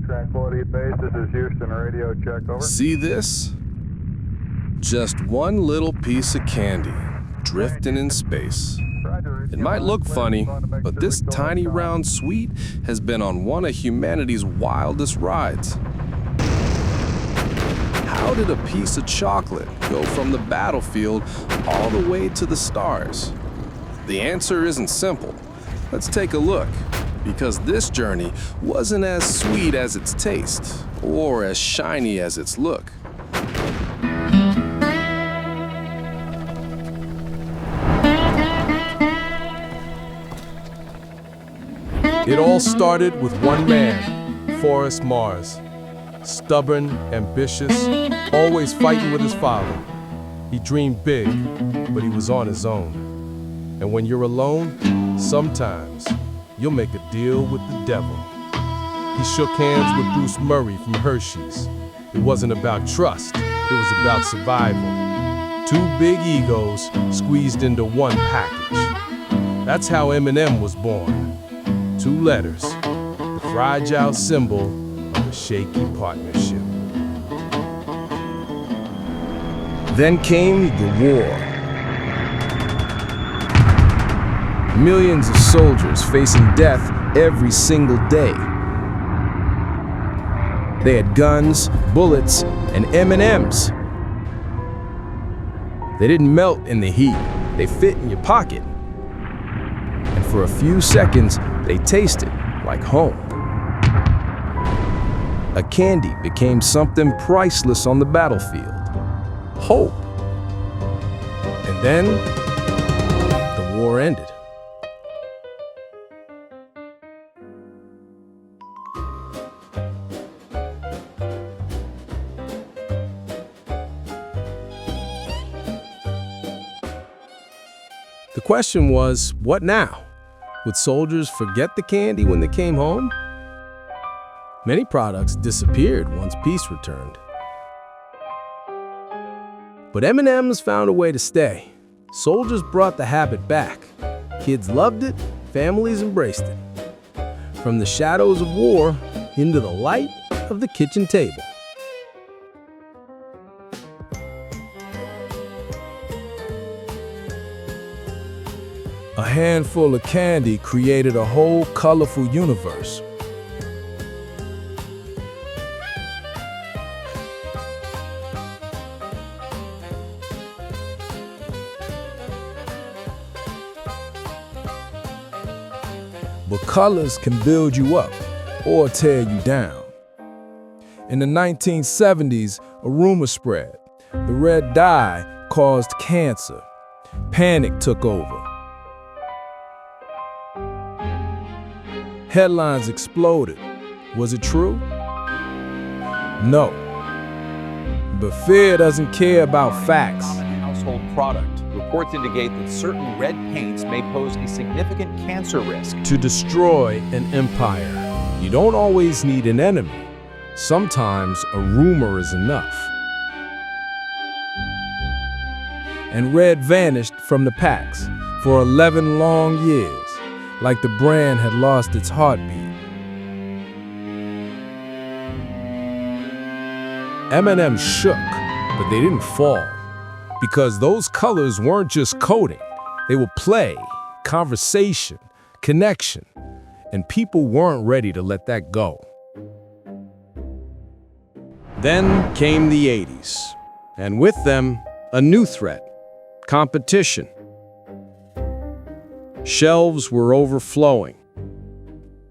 Tranquility Base, this is Houston radio, check over. See this? Just one little piece of candy drifting in space. It might look funny, but this tiny round sweet has been on one of humanity's wildest rides. How did a piece of chocolate go from the battlefield all the way to the stars? The answer isn't simple. Let's take a look, because this journey wasn't as sweet as its taste, or as shiny as its look. It all started with one man, Forrest Mars. Stubborn, ambitious, always fighting with his father. He dreamed big, but he was on his own. And when you're alone, sometimes you'll make a deal with the devil. He shook hands with Bruce Murrie from Hershey's. It wasn't about trust, it was about survival. Two big egos squeezed into one package. That's how M&M was born. Two letters, the fragile symbol of a shaky partnership. Then came the war. Millions of soldiers facing death every single day. They had guns, bullets, and M&Ms. They didn't melt in the heat. They fit in your pocket. And for a few seconds, they tasted like home. A candy became something priceless on the battlefield. Hope. And then, the war ended. The question was, what now? Would soldiers forget the candy when they came home? Many products disappeared once peace returned. But M&Ms found a way to stay. Soldiers brought the habit back. Kids loved it, families embraced it. From the shadows of war into the light of the kitchen table. A handful of candy created a whole colorful universe. But colors can build you up or tear you down. In the 1970s, a rumor spread. The red dye caused cancer. Panic took over. Headlines exploded. Was it true? No. But fear doesn't care about facts. Common household product. Reports indicate that certain red paints may pose a significant cancer risk. To destroy an empire, you don't always need an enemy. Sometimes a rumor is enough. And red vanished from the packs for 11 long years. Like the brand had lost its heartbeat. M&Ms shook, but they didn't fall. Because those colors weren't just coding. They were play, conversation, connection. And people weren't ready to let that go. Then came the 80s. And with them, a new threat: competition. Shelves were overflowing.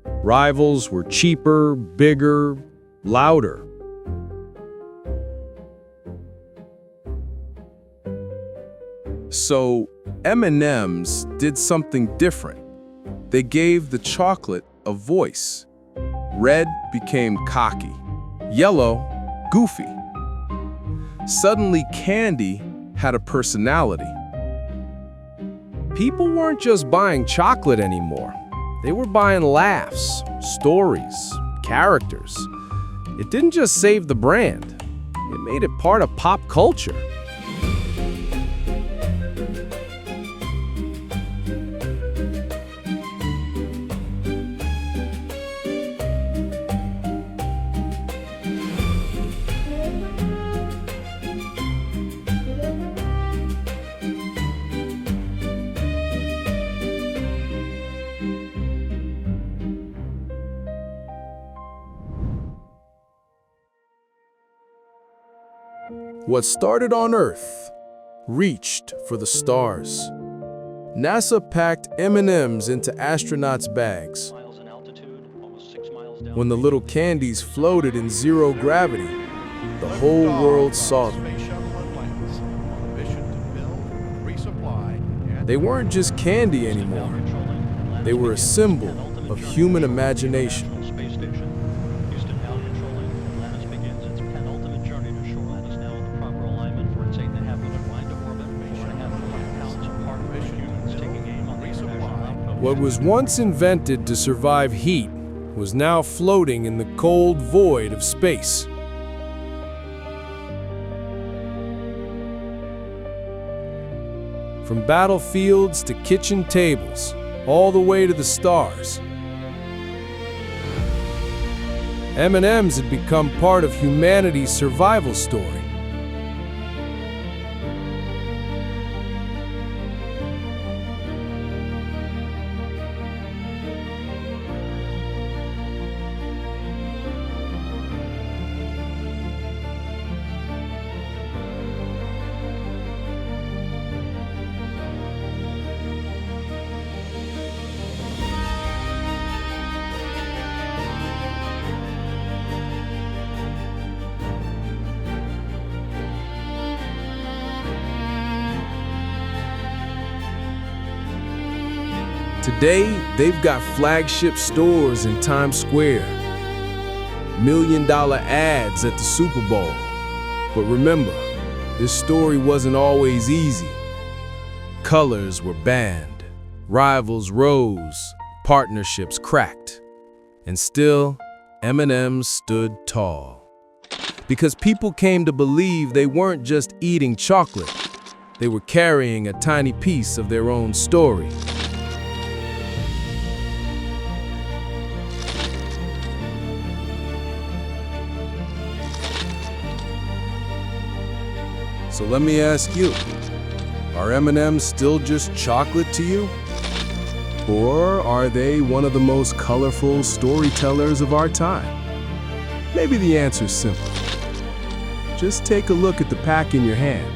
Rivals were cheaper, bigger, louder. So M&Ms did something different. They gave the chocolate a voice. Red became cocky. Yellow, goofy. Suddenly candy had a personality. People weren't just buying chocolate anymore. They were buying laughs, stories, characters. It didn't just save the brand. It made it part of pop culture. What started on Earth reached for the stars. NASA packed M&Ms into astronauts' bags. When the little candies floated in zero gravity, the whole world saw them. They weren't just candy anymore. They were a symbol of human imagination. What was once invented to survive heat was now floating in the cold void of space. From battlefields to kitchen tables, all the way to the stars. M&Ms had become part of humanity's survival story. Today, they've got flagship stores in Times Square, million-dollar ads at the Super Bowl. But remember, this story wasn't always easy. Colors were banned, rivals rose, partnerships cracked. And still, M&Ms stood tall. Because people came to believe they weren't just eating chocolate, they were carrying a tiny piece of their own story. So let me ask you, are M&Ms still just chocolate to you? Or are they one of the most colorful storytellers of our time? Maybe the answer's simple. Just take a look at the pack in your hand.